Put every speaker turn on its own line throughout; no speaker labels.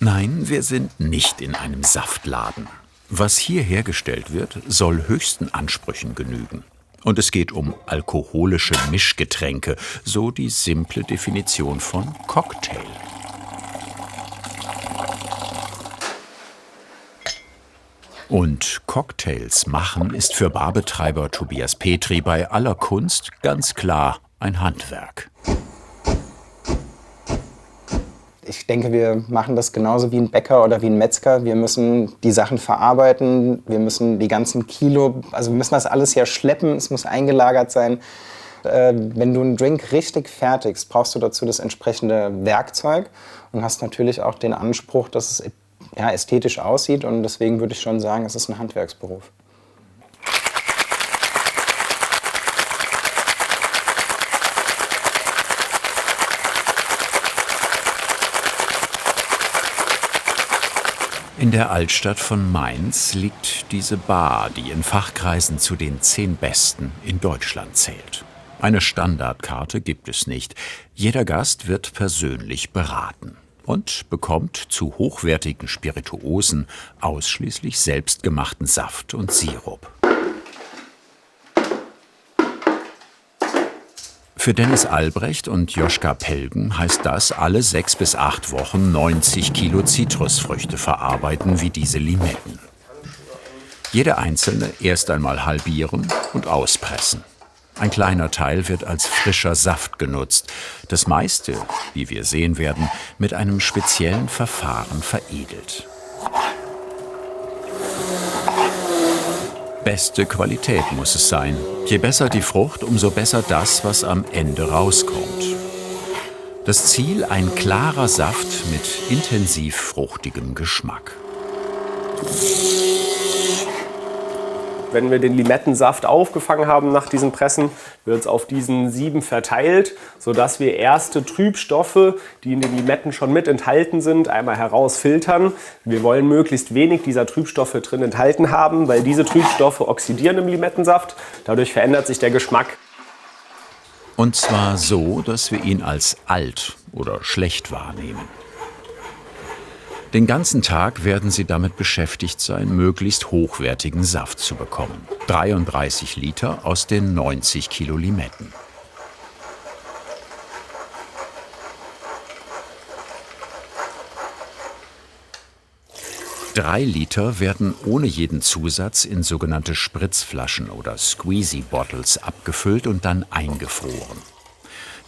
Nein, wir sind nicht in einem Saftladen. Was hier hergestellt wird, soll höchsten Ansprüchen genügen. Und es geht um alkoholische Mischgetränke, so die simple Definition von Cocktail. Und Cocktails machen ist für Barbetreiber Tobias Petri bei aller Kunst ganz klar ein Handwerk.
Ich denke, wir machen das genauso wie ein Bäcker oder wie ein Metzger. Wir müssen die Sachen verarbeiten, wir müssen die ganzen Kilo, also wir müssen das alles ja schleppen, es muss eingelagert sein. Wenn du einen Drink richtig fertigst, brauchst du dazu das entsprechende Werkzeug und hast natürlich auch den Anspruch, dass es ja, ästhetisch aussieht. Und deswegen würde ich schon sagen, es ist ein Handwerksberuf.
In der Altstadt von Mainz liegt diese Bar, die in Fachkreisen zu den 10 besten in Deutschland zählt. Eine Standardkarte gibt es nicht. Jeder Gast wird persönlich beraten und bekommt zu hochwertigen Spirituosen ausschließlich selbstgemachten Saft und Sirup. Für Dennis Albrecht und Joschka Pelgen heißt das, alle 6 bis 8 Wochen 90 Kilo Zitrusfrüchte verarbeiten wie diese Limetten. Jede einzelne erst einmal halbieren und auspressen. Ein kleiner Teil wird als frischer Saft genutzt. Das meiste, wie wir sehen werden, mit einem speziellen Verfahren veredelt. Beste Qualität muss es sein. Je besser die Frucht, umso besser das, was am Ende rauskommt. Das Ziel: ein klarer Saft mit intensiv fruchtigem Geschmack.
Wenn wir den Limettensaft aufgefangen haben nach diesen Pressen, wird es auf diesen Sieben verteilt, sodass wir erste Trübstoffe, die in den Limetten schon mit enthalten sind, einmal herausfiltern. Wir wollen möglichst wenig dieser Trübstoffe drin enthalten haben, weil diese Trübstoffe oxidieren im Limettensaft. Dadurch verändert sich der Geschmack.
Und zwar so, dass wir ihn als alt oder schlecht wahrnehmen. Den ganzen Tag werden sie damit beschäftigt sein, möglichst hochwertigen Saft zu bekommen. 33 Liter aus den 90 Kilo Limetten. Drei Liter werden ohne jeden Zusatz in sogenannte Spritzflaschen oder Squeezy Bottles abgefüllt und dann eingefroren.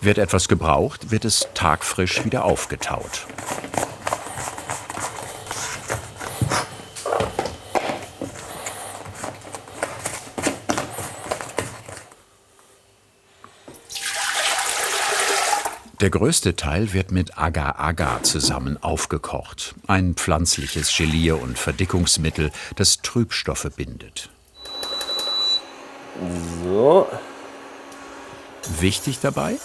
Wird etwas gebraucht, wird es tagfrisch wieder aufgetaut. Der größte Teil wird mit Agar-Agar zusammen aufgekocht. Ein pflanzliches Gelier- und Verdickungsmittel, das Trübstoffe bindet.
So.
Wichtig dabei?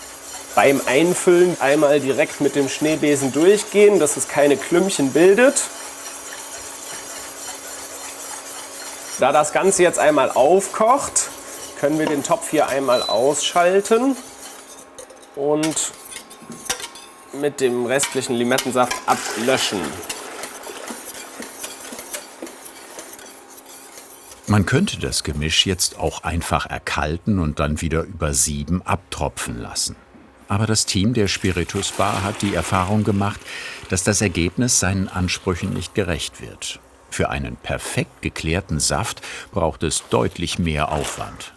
Beim Einfüllen einmal direkt mit dem Schneebesen durchgehen, dass es keine Klümpchen bildet. Da das Ganze jetzt einmal aufkocht, können wir den Topf hier einmal ausschalten und mit dem restlichen Limettensaft ablöschen.
Man könnte das Gemisch jetzt auch einfach erkalten und dann wieder über Sieben abtropfen lassen. Aber das Team der Spiritus Bar hat die Erfahrung gemacht, dass das Ergebnis seinen Ansprüchen nicht gerecht wird. Für einen perfekt geklärten Saft braucht es deutlich mehr Aufwand.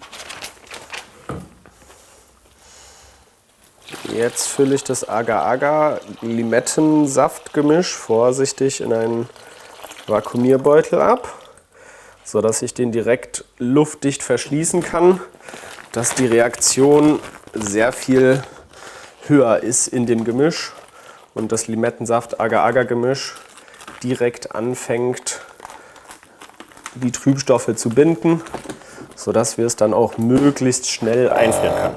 Jetzt fülle ich das Agar-Agar-Limettensaftgemisch vorsichtig in einen Vakuumierbeutel ab, sodass ich den direkt luftdicht verschließen kann, dass die Reaktion sehr viel höher ist in dem Gemisch und das Limettensaft-Agar-Agar-Gemisch direkt anfängt, die Trübstoffe zu binden, sodass wir es dann auch möglichst schnell einfrieren können.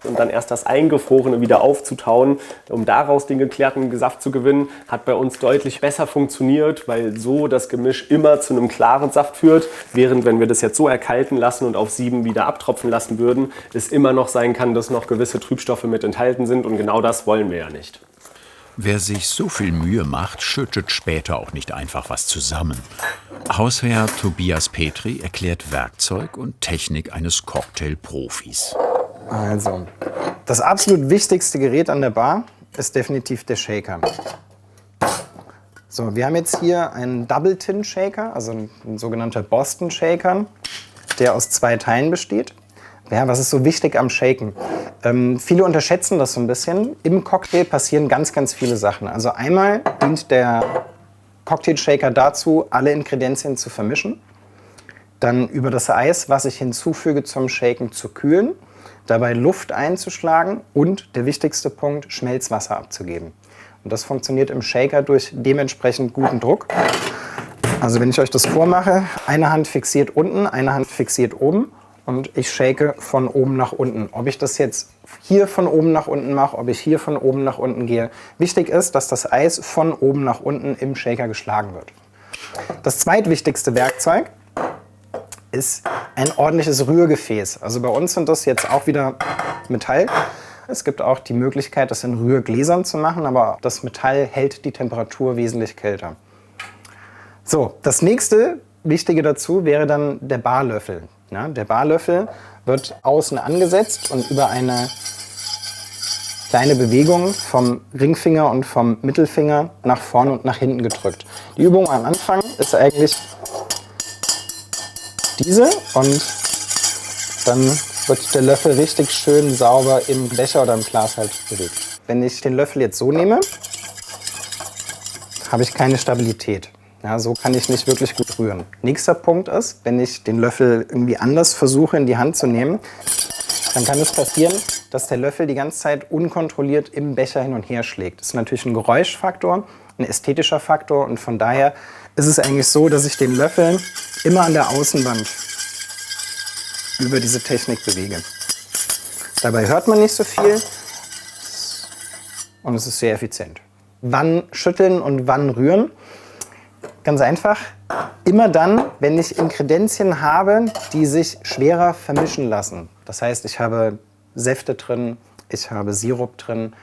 Und dann erst das Eingefrorene wieder aufzutauen, um daraus den geklärten Saft zu gewinnen, hat bei uns deutlich besser funktioniert, weil so das Gemisch immer zu einem klaren Saft führt. Während wenn wir das jetzt so erkalten lassen und auf Sieben wieder abtropfen lassen würden, es immer noch sein kann, dass noch gewisse Trübstoffe mit enthalten sind und genau das wollen wir ja nicht.
Wer sich so viel Mühe macht, schüttet später auch nicht einfach was zusammen. Hausherr Tobias Petri erklärt Werkzeug und Technik eines Cocktail-Profis.
Also, das absolut wichtigste Gerät an der Bar ist definitiv der Shaker. So, wir haben jetzt hier einen Double-Tin-Shaker, also ein sogenannter Boston Shaker, der aus 2 Teilen besteht. Ja, was ist so wichtig am Shaken? Viele unterschätzen das so ein bisschen. Im Cocktail passieren ganz, ganz viele Sachen. Also einmal dient der Cocktail-Shaker dazu, alle Ingredienzien zu vermischen. Dann über das Eis, was ich hinzufüge zum Shaken, zu kühlen. Dabei Luft einzuschlagen und, der wichtigste Punkt, Schmelzwasser abzugeben. Und das funktioniert im Shaker durch dementsprechend guten Druck. Also wenn ich euch das vormache, eine Hand fixiert unten, eine Hand fixiert oben. Und ich shake von oben nach unten. Ob ich das jetzt hier von oben nach unten mache, ob ich hier von oben nach unten gehe. Wichtig ist, dass das Eis von oben nach unten im Shaker geschlagen wird. Das zweitwichtigste Werkzeug ist ein ordentliches Rührgefäß. Also bei uns sind das jetzt auch wieder Metall. Es gibt auch die Möglichkeit, das in Rührgläsern zu machen, aber das Metall hält die Temperatur wesentlich kälter. So, das nächste Wichtige dazu wäre dann der Barlöffel. Ja, der Barlöffel wird außen angesetzt und über eine kleine Bewegung vom Ringfinger und vom Mittelfinger nach vorne und nach hinten gedrückt. Die Übung am Anfang ist eigentlich diese und dann wird der Löffel richtig schön sauber im Becher oder im Glas halt bewegt. Wenn ich den Löffel jetzt so nehme, habe ich keine Stabilität. Ja, so kann ich nicht wirklich gut rühren. Nächster Punkt ist, wenn ich den Löffel irgendwie anders versuche in die Hand zu nehmen, dann kann es passieren, dass der Löffel die ganze Zeit unkontrolliert im Becher hin und her schlägt. Das ist natürlich ein Geräuschfaktor, ein ästhetischer Faktor und von daher ist es eigentlich so, dass ich den Löffel immer an der Außenwand über diese Technik bewege. Dabei hört man nicht so viel und es ist sehr effizient. Wann schütteln und wann rühren? Ganz einfach, immer dann, wenn ich Ingredienzien habe, die sich schwerer vermischen lassen. Das heißt, ich habe Säfte drin, ich habe Sirup drin,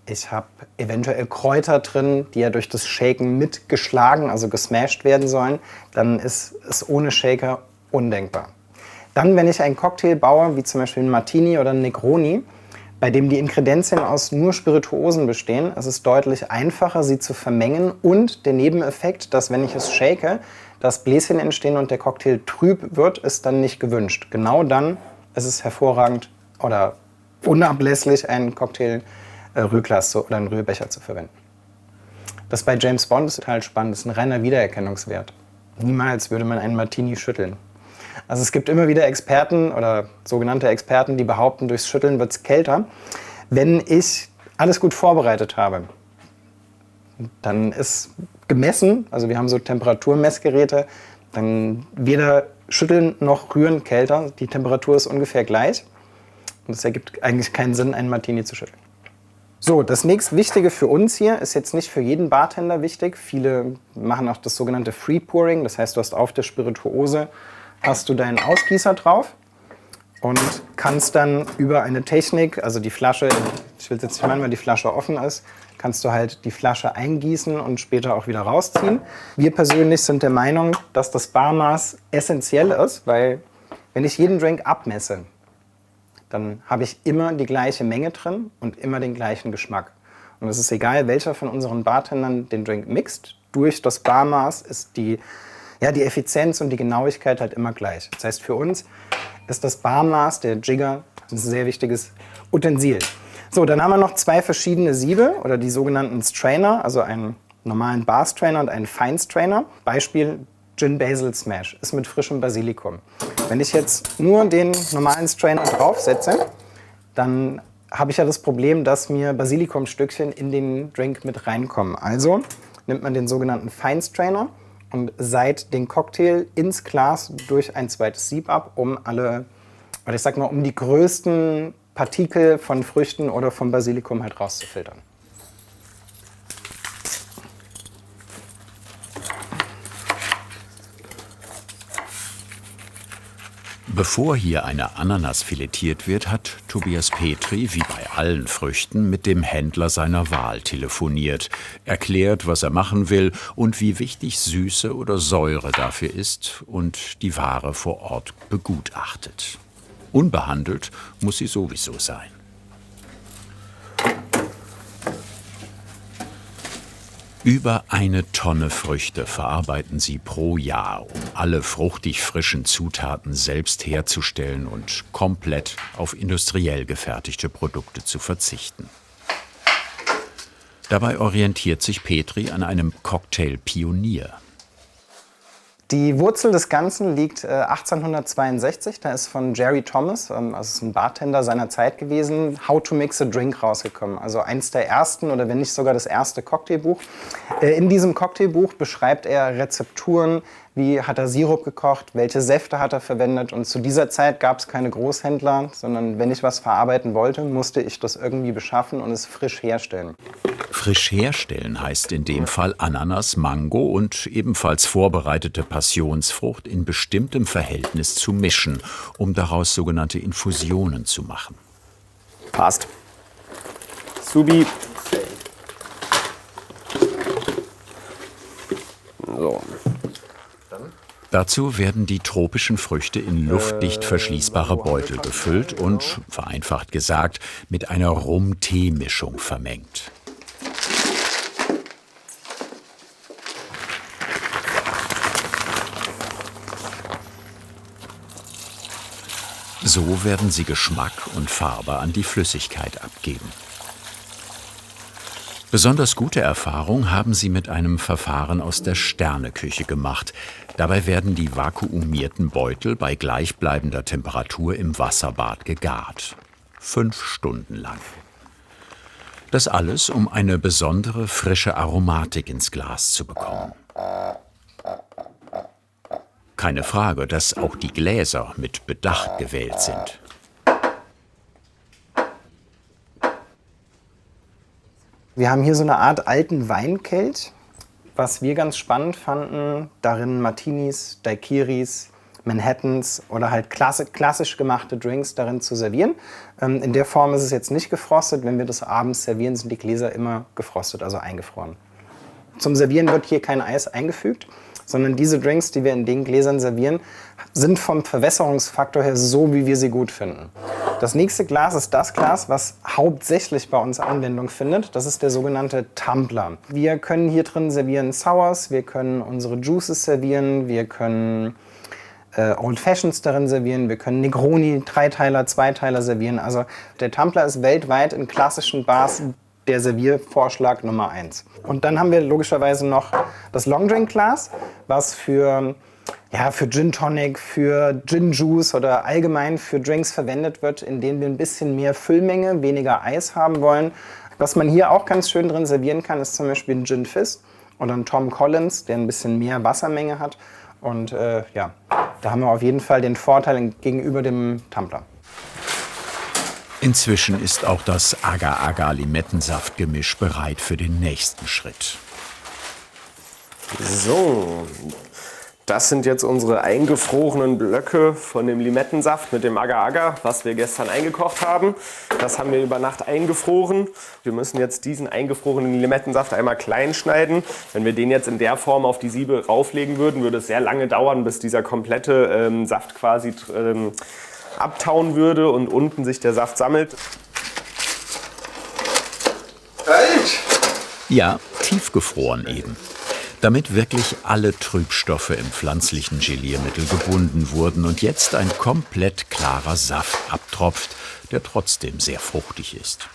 ich habe eventuell Kräuter drin, die ja durch das Shaken mitgeschlagen, also gesmashed werden sollen, dann ist es ohne Shaker undenkbar. Dann, wenn ich einen Cocktail baue, wie zum Beispiel einen Martini oder einen Negroni, bei dem die Ingredienzien aus nur Spirituosen bestehen, ist es deutlich einfacher, sie zu vermengen und der Nebeneffekt, dass wenn ich es shake, dass Bläschen entstehen und der Cocktail trüb wird, ist dann nicht gewünscht. Genau dann ist es hervorragend oder unablässlich, ein Cocktail-Rührglas oder einen Rührbecher zu verwenden. Das bei James Bond ist total spannend, das ist ein reiner Wiedererkennungswert. Niemals würde man einen Martini schütteln. Also es gibt immer wieder Experten oder sogenannte Experten, die behaupten, durchs Schütteln wird es kälter. Wenn ich alles gut vorbereitet habe, dann ist gemessen, also wir haben so Temperaturmessgeräte, dann weder Schütteln noch Rühren kälter. Die Temperatur ist ungefähr gleich und es ergibt eigentlich keinen Sinn, einen Martini zu schütteln. So, das nächst Wichtige für uns hier ist jetzt nicht für jeden Bartender wichtig. Viele machen auch das sogenannte Free Pouring, das heißt, du hast auf der Spirituose hast du deinen Ausgießer drauf und kannst dann über eine Technik, also die Flasche, ich will es jetzt nicht meinen, weil die Flasche offen ist, kannst du halt die Flasche eingießen und später auch wieder rausziehen. Wir persönlich sind der Meinung, dass das Barmaß essentiell ist, weil wenn ich jeden Drink abmesse, dann habe ich immer die gleiche Menge drin und immer den gleichen Geschmack. Und es ist egal, welcher von unseren Bartendern den Drink mixt, durch das Barmaß ist die Effizienz und die Genauigkeit halt immer gleich. Das heißt, für uns ist das Barmaß, der Jigger, ein sehr wichtiges Utensil. So, dann haben wir noch 2 verschiedene Siebe oder die sogenannten Strainer, also einen normalen Bar-Strainer und einen Fine-Strainer. Beispiel Gin Basil Smash ist mit frischem Basilikum. Wenn ich jetzt nur den normalen Strainer draufsetze, dann habe ich ja das Problem, dass mir Basilikumstückchen in den Drink mit reinkommen. Also nimmt man den sogenannten Fine-Strainer und seiht den Cocktail ins Glas durch ein zweites Sieb ab, um um die größten Partikel von Früchten oder vom Basilikum halt rauszufiltern.
Bevor hier eine Ananas filetiert wird, hat Tobias Petri, wie bei allen Früchten, mit dem Händler seiner Wahl telefoniert, erklärt, was er machen will und wie wichtig Süße oder Säure dafür ist und die Ware vor Ort begutachtet. Unbehandelt muss sie sowieso sein. Über 1 Tonne Früchte verarbeiten sie pro Jahr, um alle fruchtig frischen Zutaten selbst herzustellen und komplett auf industriell gefertigte Produkte zu verzichten. Dabei orientiert sich Petri an einem Cocktail-Pionier.
Die Wurzel des Ganzen liegt 1862. Da ist von Jerry Thomas, also ein Bartender seiner Zeit gewesen, How to Mix a Drink rausgekommen. Also eins der ersten oder wenn nicht sogar das erste Cocktailbuch. In diesem Cocktailbuch beschreibt er Rezepturen, wie hat er Sirup gekocht, welche Säfte hat er verwendet. Und zu dieser Zeit gab es keine Großhändler, sondern wenn ich was verarbeiten wollte, musste ich das irgendwie beschaffen und es frisch herstellen.
Frisch herstellen heißt in dem Fall Ananas, Mango und ebenfalls vorbereitete Passionsfrucht in bestimmtem Verhältnis zu mischen, um daraus sogenannte Infusionen zu machen.
Passt. Subi. So.
Dazu werden die tropischen Früchte in luftdicht verschließbare Beutel gefüllt und, vereinfacht gesagt, mit einer Rum-Tee-Mischung vermengt. So werden sie Geschmack und Farbe an die Flüssigkeit abgeben. Besonders gute Erfahrung haben sie mit einem Verfahren aus der Sterneküche gemacht. Dabei werden die vakuumierten Beutel bei gleichbleibender Temperatur im Wasserbad gegart. 5 Stunden lang. Das alles, um eine besondere frische Aromatik ins Glas zu bekommen. Keine Frage, dass auch die Gläser mit Bedacht gewählt sind.
Wir haben hier so eine Art alten Weinkelch, was wir ganz spannend fanden, darin Martinis, Daiquiris, Manhattans oder halt klassisch gemachte Drinks darin zu servieren. In der Form ist es jetzt nicht gefrostet. Wenn wir das abends servieren, sind die Gläser immer gefrostet, also eingefroren. Zum Servieren wird hier kein Eis eingefügt, sondern diese Drinks, die wir in den Gläsern servieren, sind vom Verwässerungsfaktor her so, wie wir sie gut finden. Das nächste Glas ist das Glas, was hauptsächlich bei uns Anwendung findet. Das ist der sogenannte Tumbler. Wir können hier drin servieren Sours, wir können unsere Juices servieren, wir können Old Fashions darin servieren, wir können Negroni, 3-Teiler, 2-Teiler servieren. Also der Tumbler ist weltweit in klassischen Bars der Serviervorschlag Nummer 1. Und dann haben wir logischerweise noch das Longdrink-Glas, was für Gin Tonic, für Gin Juice oder allgemein für Drinks verwendet wird, in denen wir ein bisschen mehr Füllmenge, weniger Eis haben wollen. Was man hier auch ganz schön drin servieren kann, ist zum Beispiel ein Gin Fizz oder ein Tom Collins, der ein bisschen mehr Wassermenge hat. Und da haben wir auf jeden Fall den Vorteil gegenüber dem Tumbler.
Inzwischen ist auch das Agar-Agar-Limettensaftgemisch bereit für den nächsten Schritt.
So, das sind jetzt unsere eingefrorenen Blöcke von dem Limettensaft mit dem Agar-Agar, was wir gestern eingekocht haben. Das haben wir über Nacht eingefroren. Wir müssen jetzt diesen eingefrorenen Limettensaft einmal klein schneiden. Wenn wir den jetzt in der Form auf die Siebe rauflegen würden, würde es sehr lange dauern, bis dieser komplette Saft quasi abtauen würde und unten sich der Saft sammelt.
Ja, tiefgefroren eben. Damit wirklich alle Trübstoffe im pflanzlichen Geliermittel gebunden wurden und jetzt ein komplett klarer Saft abtropft, der trotzdem sehr fruchtig ist.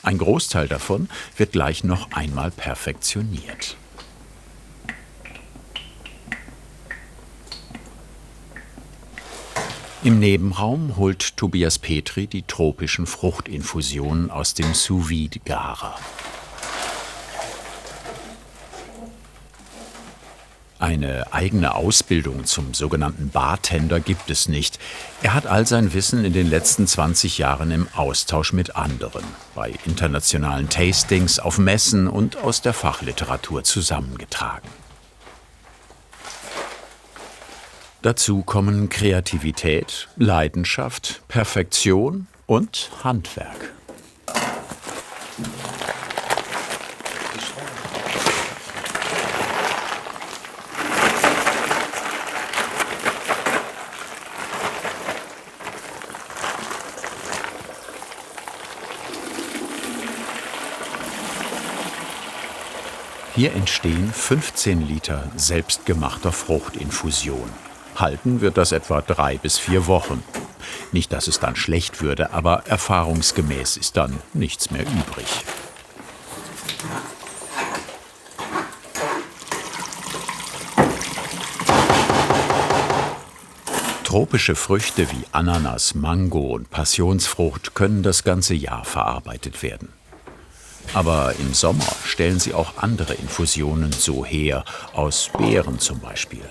Ein Großteil davon wird gleich noch einmal perfektioniert. Im Nebenraum holt Tobias Petri die tropischen Fruchtinfusionen aus dem Sous-Vide-Garer. Eine eigene Ausbildung zum sogenannten Bartender gibt es nicht. Er hat all sein Wissen in den letzten 20 Jahren im Austausch mit anderen, bei internationalen Tastings, auf Messen und aus der Fachliteratur zusammengetragen. Dazu kommen Kreativität, Leidenschaft, Perfektion und Handwerk. Hier entstehen 15 Liter selbstgemachter Fruchtinfusion. Halten wird das etwa 3 bis 4 Wochen. Nicht, dass es dann schlecht würde, aber erfahrungsgemäß ist dann nichts mehr übrig. Tropische Früchte wie Ananas, Mango und Passionsfrucht können das ganze Jahr verarbeitet werden. Aber im Sommer stellen sie auch andere Infusionen so her, aus Beeren zum Beispiel.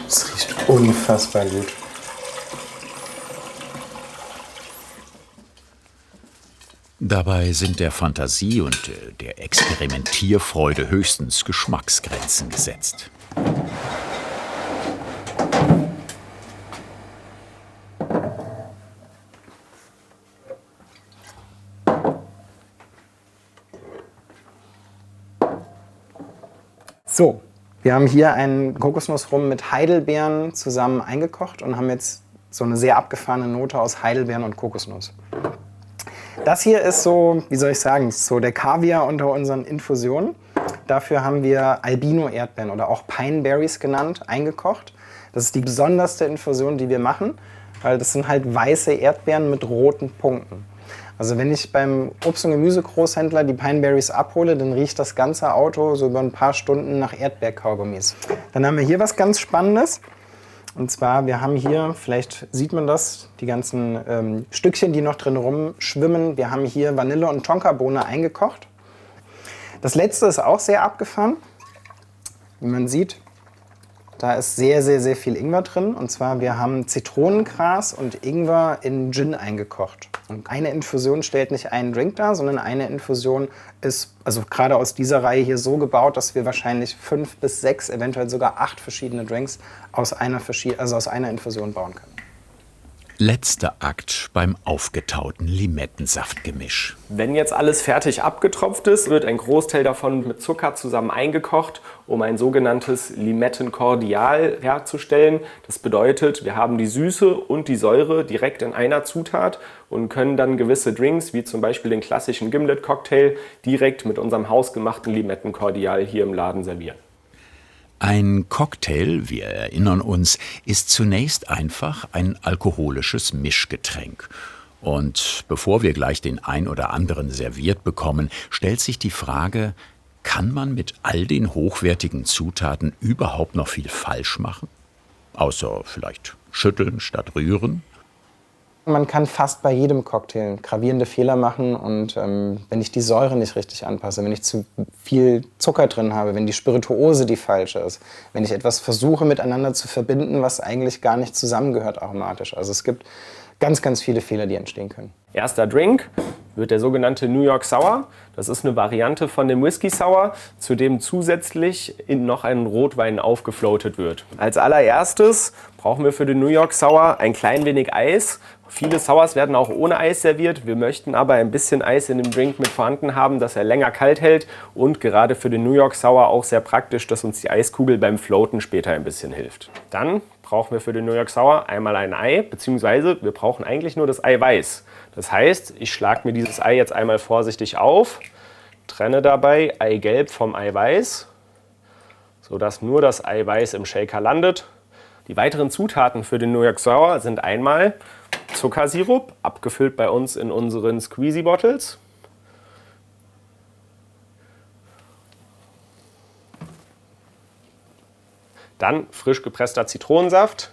Es riecht unfassbar gut.
Dabei sind der Fantasie und der Experimentierfreude höchstens Geschmacksgrenzen gesetzt.
So, wir haben hier einen Kokosnussrum mit Heidelbeeren zusammen eingekocht und haben jetzt so eine sehr abgefahrene Note aus Heidelbeeren und Kokosnuss. Das hier ist so, wie soll ich sagen, so der Kaviar unter unseren Infusionen. Dafür haben wir Albino-Erdbeeren oder auch Pineberries genannt, eingekocht. Das ist die besonderste Infusion, die wir machen, weil das sind halt weiße Erdbeeren mit roten Punkten. Also wenn ich beim Obst- und Gemüsegroßhändler die Pineberries abhole, dann riecht das ganze Auto so über ein paar Stunden nach Erdbeerkaugummis. Dann haben wir hier was ganz Spannendes. Und zwar, wir haben hier, vielleicht sieht man das, die ganzen Stückchen, die noch drin rumschwimmen. Wir haben hier Vanille und Tonkabohne eingekocht. Das letzte ist auch sehr abgefahren. Wie man sieht, da ist sehr, sehr, sehr viel Ingwer drin. Und zwar, wir haben Zitronengras und Ingwer in Gin eingekocht. Und eine Infusion stellt nicht einen Drink dar, sondern eine Infusion ist, also gerade aus dieser Reihe hier, so gebaut, dass wir wahrscheinlich 5 bis 6, eventuell sogar 8 verschiedene Drinks aus einer Infusion bauen können.
Letzter Akt beim aufgetauten Limettensaftgemisch.
Wenn jetzt alles fertig abgetropft ist, wird ein Großteil davon mit Zucker zusammen eingekocht, um ein sogenanntes Limettenkordial herzustellen. Das bedeutet, wir haben die Süße und die Säure direkt in einer Zutat und können dann gewisse Drinks, wie zum Beispiel den klassischen Gimlet-Cocktail, direkt mit unserem hausgemachten Limettenkordial hier im Laden servieren.
Ein Cocktail, wir erinnern uns, ist zunächst einfach ein alkoholisches Mischgetränk. Und bevor wir gleich den ein oder anderen serviert bekommen, stellt sich die Frage, kann man mit all den hochwertigen Zutaten überhaupt noch viel falsch machen? Außer vielleicht schütteln statt rühren?
Man kann fast bei jedem Cocktail gravierende Fehler machen und wenn ich die Säure nicht richtig anpasse, wenn ich zu viel Zucker drin habe, wenn die Spirituose die falsche ist, wenn ich etwas versuche miteinander zu verbinden, was eigentlich gar nicht zusammengehört aromatisch. Also es gibt ganz, ganz viele Fehler, die entstehen können.
Erster Drink wird der sogenannte New York Sour. Das ist eine Variante von dem Whisky Sour, zu dem zusätzlich noch ein Rotwein aufgefloatet wird. Als allererstes brauchen wir für den New York Sour ein klein wenig Eis. Viele Sours werden auch ohne Eis serviert. Wir möchten aber ein bisschen Eis in dem Drink mit vorhanden haben, dass er länger kalt hält. Und gerade für den New York Sour auch sehr praktisch, dass uns die Eiskugel beim Floaten später ein bisschen hilft. Dann brauchen wir für den New York Sour einmal ein Ei, beziehungsweise wir brauchen eigentlich nur das Eiweiß. Das heißt, ich schlage mir dieses Ei jetzt einmal vorsichtig auf, trenne dabei Eigelb vom Eiweiß, sodass nur das Eiweiß im Shaker landet. Die weiteren Zutaten für den New York Sour sind einmal Zuckersirup, abgefüllt bei uns in unseren Squeezy Bottles. Dann frisch gepresster Zitronensaft,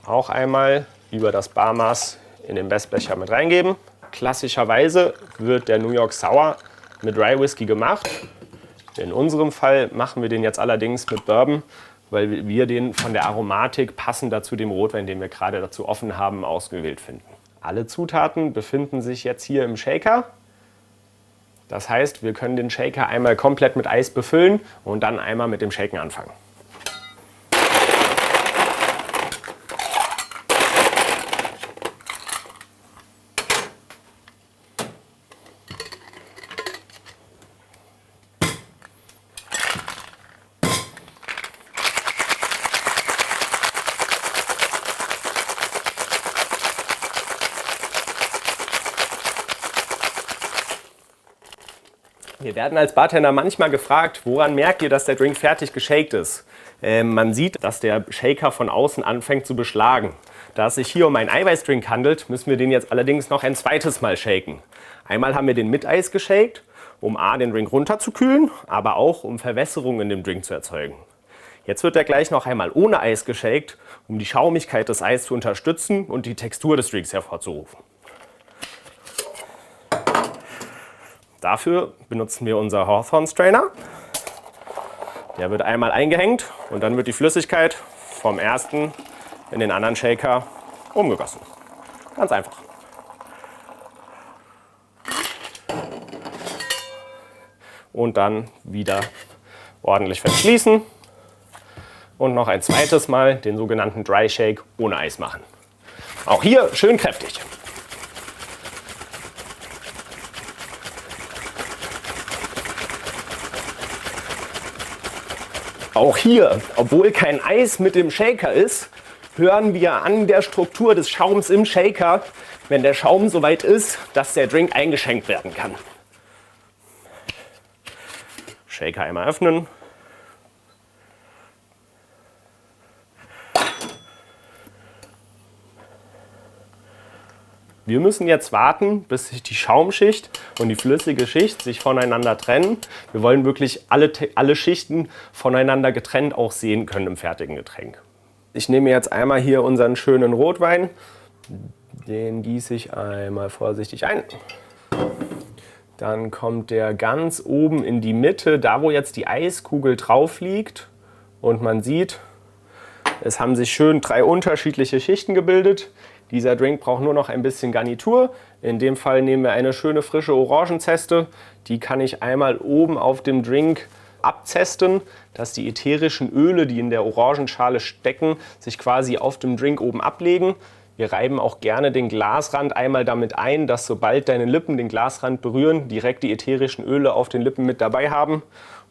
auch einmal über das Barmaß in den Messbecher mit reingeben. Klassischerweise wird der New York Sour mit Rye Whisky gemacht. In unserem Fall machen wir den jetzt allerdings mit Bourbon, weil wir den von der Aromatik passender zu dem Rotwein, den wir gerade dazu offen haben, ausgewählt finden. Alle Zutaten befinden sich jetzt hier im Shaker. Das heißt, wir können den Shaker einmal komplett mit Eis befüllen und dann einmal mit dem Shaken anfangen. Wir werden als Bartender manchmal gefragt, woran merkt ihr, dass der Drink fertig geshakt ist? Man sieht, dass der Shaker von außen anfängt zu beschlagen. Da es sich hier um einen Eiweißdrink handelt, müssen wir den jetzt allerdings noch ein zweites Mal shaken. Einmal haben wir den mit Eis geshakt, um den Drink runterzukühlen, aber auch um Verwässerung in dem Drink zu erzeugen. Jetzt wird er gleich noch einmal ohne Eis geshakt, um die Schaumigkeit des Eis zu unterstützen und die Textur des Drinks hervorzurufen. Dafür benutzen wir unser Hawthorne Strainer. Der wird einmal eingehängt und dann wird die Flüssigkeit vom ersten in den anderen Shaker umgegossen. Ganz einfach. Und dann wieder ordentlich verschließen und noch ein zweites Mal den sogenannten Dry Shake ohne Eis machen. Auch hier schön kräftig. Auch hier, obwohl kein Eis mit dem Shaker ist, hören wir an der Struktur des Schaums im Shaker, wenn der Schaum soweit ist, dass der Drink eingeschenkt werden kann. Shaker einmal öffnen. Wir müssen jetzt warten, bis sich die Schaumschicht und die flüssige Schicht sich voneinander trennen. Wir wollen wirklich alle Schichten voneinander getrennt auch sehen können im fertigen Getränk. Ich nehme jetzt einmal hier unseren schönen Rotwein. Den gieße ich einmal vorsichtig ein. Dann kommt der ganz oben in die Mitte, da wo jetzt die Eiskugel drauf liegt. Und man sieht, es haben sich schön 3 unterschiedliche Schichten gebildet. Dieser Drink braucht nur noch ein bisschen Garnitur. In dem Fall nehmen wir eine schöne frische Orangenzeste. Die kann ich einmal oben auf dem Drink abzesten, dass die ätherischen Öle, die in der Orangenschale stecken, sich quasi auf dem Drink oben ablegen. Wir reiben auch gerne den Glasrand einmal damit ein, dass sobald deine Lippen den Glasrand berühren, direkt die ätherischen Öle auf den Lippen mit dabei haben.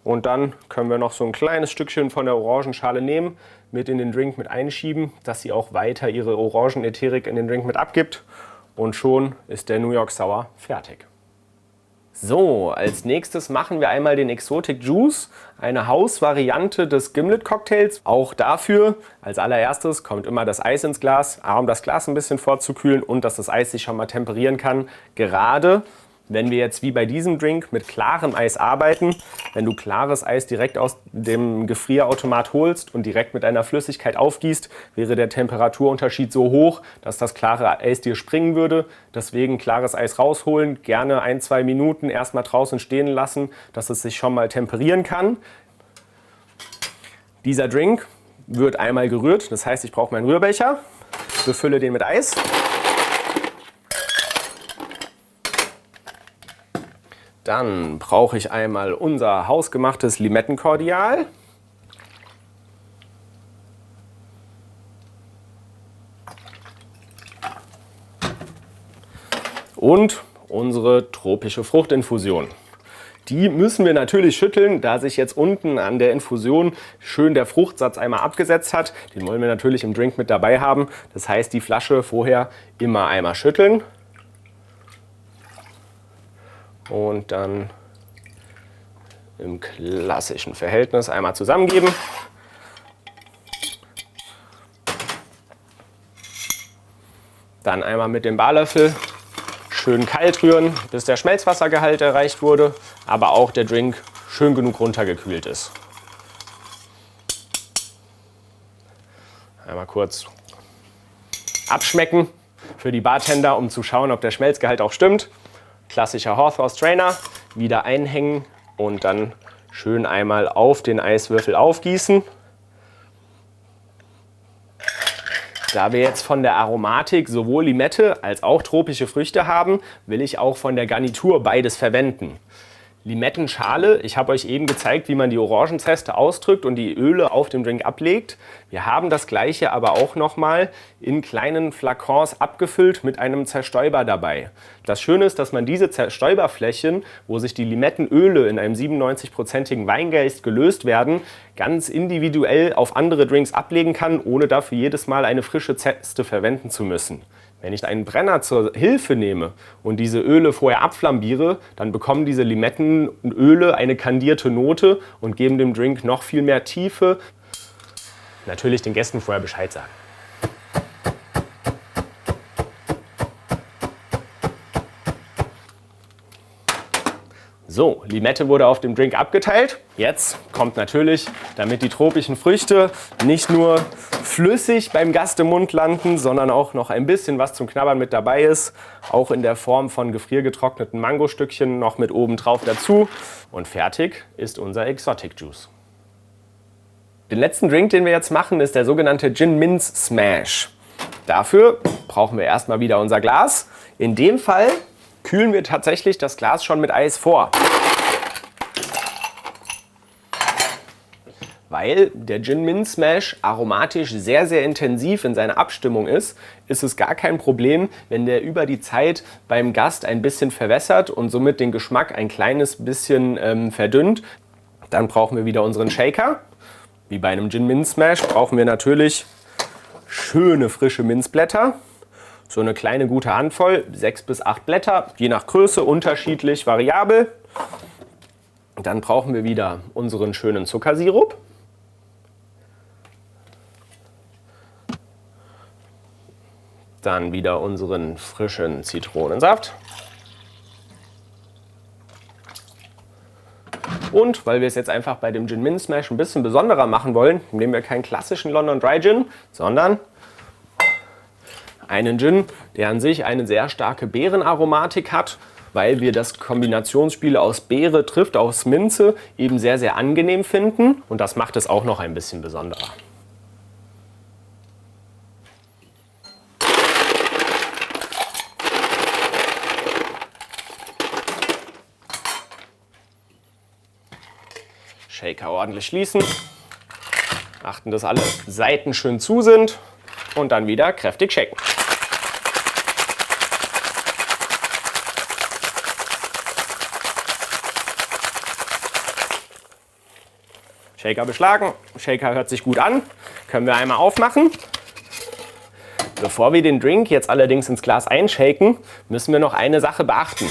Und dann können wir noch so ein kleines Stückchen von der Orangenschale nehmen, mit in den Drink mit einschieben, dass sie auch weiter ihre Orangenätherik in den Drink mit abgibt. Und schon ist der New York Sour fertig. So, als nächstes machen wir einmal den Exotic Juice, eine Hausvariante des Gimlet Cocktails. Auch dafür als allererstes kommt immer das Eis ins Glas, um das Glas ein bisschen vorzukühlen und dass das Eis sich schon mal temperieren kann. Gerade wenn wir jetzt wie bei diesem Drink mit klarem Eis arbeiten, wenn du klares Eis direkt aus dem Gefrierautomat holst und direkt mit einer Flüssigkeit aufgießt, wäre der Temperaturunterschied so hoch, dass das klare Eis dir springen würde. Deswegen klares Eis rausholen, gerne 1-2 Minuten erstmal draußen stehen lassen, dass es sich schon mal temperieren kann. Dieser Drink wird einmal gerührt, das heißt, ich brauche meinen Rührbecher, befülle den mit Eis. Dann brauche ich einmal unser hausgemachtes Limettenkordial. Und unsere tropische Fruchtinfusion. Die müssen wir natürlich schütteln, da sich jetzt unten an der Infusion schön der Fruchtsatz einmal abgesetzt hat. Den wollen wir natürlich im Drink mit dabei haben. Das heißt, die Flasche vorher immer einmal schütteln. Und dann im klassischen Verhältnis einmal zusammengeben. Dann einmal mit dem Barlöffel schön kalt rühren, bis der Schmelzwassergehalt erreicht wurde, aber auch der Drink schön genug runtergekühlt ist. Einmal kurz abschmecken für die Bartender, um zu schauen, ob der Schmelzgehalt auch stimmt. Klassischer Hawthorne Strainer, wieder einhängen und dann schön einmal auf den Eiswürfel aufgießen. Da wir jetzt von der Aromatik sowohl Limette als auch tropische Früchte haben, will ich auch von der Garnitur beides verwenden. Limettenschale, ich habe euch eben gezeigt, wie man die Orangenzeste ausdrückt und die Öle auf dem Drink ablegt. Wir haben das gleiche aber auch nochmal in kleinen Flakons abgefüllt mit einem Zerstäuber dabei. Das Schöne ist, dass man diese Zerstäuberflächen, wo sich die Limettenöle in einem 97%igen Weingeist gelöst werden, ganz individuell auf andere Drinks ablegen kann, ohne dafür jedes Mal eine frische Zeste verwenden zu müssen. Wenn ich einen Brenner zur Hilfe nehme und diese Öle vorher abflambiere, dann bekommen diese Limettenöle eine kandierte Note und geben dem Drink noch viel mehr Tiefe. Natürlich den Gästen vorher Bescheid sagen. So, Limette wurde auf dem Drink abgeteilt. Jetzt kommt natürlich, damit die tropischen Früchte nicht nur flüssig beim Gast im Mund landen, sondern auch noch ein bisschen was zum Knabbern mit dabei ist, auch in der Form von gefriergetrockneten Mangostückchen noch mit oben drauf dazu. Und fertig ist unser Exotic Juice. Den letzten Drink, den wir jetzt machen, ist der sogenannte Gin Mince Smash. Dafür brauchen wir erstmal wieder unser Glas. In dem Fall kühlen wir tatsächlich das Glas schon mit Eis vor. Weil der Gin Mince Smash aromatisch sehr, sehr intensiv in seiner Abstimmung ist es gar kein Problem, wenn der über die Zeit beim Gast ein bisschen verwässert und somit den Geschmack ein kleines bisschen verdünnt. Dann brauchen wir wieder unseren Shaker. Wie bei einem Gin Mince Smash brauchen wir natürlich schöne frische Minzblätter. So eine kleine gute Handvoll, 6 bis 8 Blätter, je nach Größe unterschiedlich variabel. Dann brauchen wir wieder unseren schönen Zuckersirup. Dann wieder unseren frischen Zitronensaft. Und weil wir es jetzt einfach bei dem Gin Mince Smash ein bisschen besonderer machen wollen, nehmen wir keinen klassischen London Dry Gin, sondern einen Gin, der an sich eine sehr starke Beerenaromatik hat, weil wir das Kombinationsspiel aus Beere trifft aus Minze eben sehr, sehr angenehm finden. Und das macht es auch noch ein bisschen besonderer. Shaker ordentlich schließen. Achten, dass alle Seiten schön zu sind. Und dann wieder kräftig shaken. Shaker beschlagen. Shaker hört sich gut an. Können wir einmal aufmachen. Bevor wir den Drink jetzt allerdings ins Glas einshaken, müssen wir noch eine Sache beachten.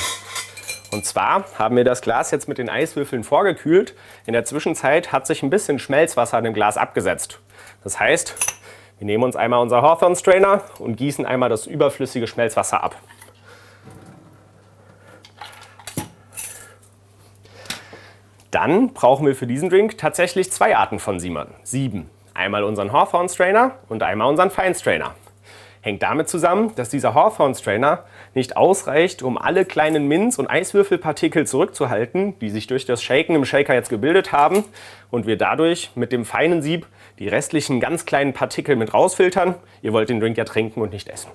Und zwar haben wir das Glas jetzt mit den Eiswürfeln vorgekühlt. In der Zwischenzeit hat sich ein bisschen Schmelzwasser in dem Glas abgesetzt. Das heißt, wir nehmen uns einmal unser Hawthorne Strainer und gießen einmal das überflüssige Schmelzwasser ab. Dann brauchen wir für diesen Drink tatsächlich zwei Arten von Sieben. Einmal unseren Hawthorne Strainer und einmal unseren Fine Strainer. Hängt damit zusammen, dass dieser Hawthorne Strainer nicht ausreicht, um alle kleinen Minz- und Eiswürfelpartikel zurückzuhalten, die sich durch das Shaken im Shaker jetzt gebildet haben und wir dadurch mit dem feinen Sieb die restlichen ganz kleinen Partikel mit rausfiltern. Ihr wollt den Drink ja trinken und nicht essen.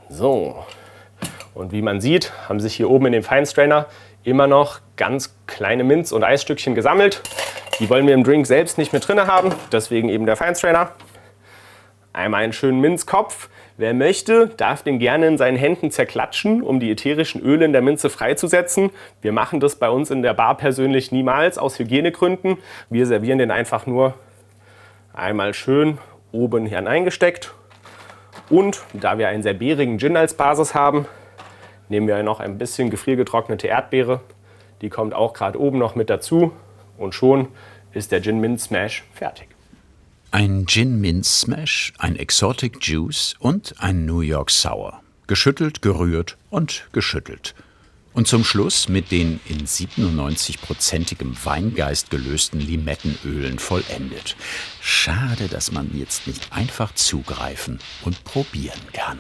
So. Und wie man sieht, haben sich hier oben in dem Fine Strainer immer noch ganz kleine Minz- und Eisstückchen gesammelt. Die wollen wir im Drink selbst nicht mit drin haben, deswegen eben der Fine Strainer. Einmal einen schönen Minzkopf. Wer möchte, darf den gerne in seinen Händen zerklatschen, um die ätherischen Öle in der Minze freizusetzen. Wir machen das bei uns in der Bar persönlich niemals, aus Hygienegründen. Wir servieren den einfach nur einmal schön oben hineingesteckt. Und da wir einen sehr beerigen Gin als Basis haben, nehmen wir noch ein bisschen gefriergetrocknete Erdbeere. Die kommt auch gerade oben noch mit dazu. Und schon ist der Gin Mince Smash fertig.
Ein Gin Mince Smash, ein Exotic Juice und ein New York Sour. Geschüttelt, gerührt und geschüttelt. Und zum Schluss mit den in 97%igem Weingeist gelösten Limettenölen vollendet. Schade, dass man jetzt nicht einfach zugreifen und probieren kann.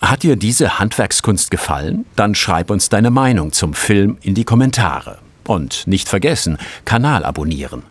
Hat dir diese Handwerkskunst gefallen? Dann schreib uns deine Meinung zum Film in die Kommentare. Und nicht vergessen, Kanal abonnieren.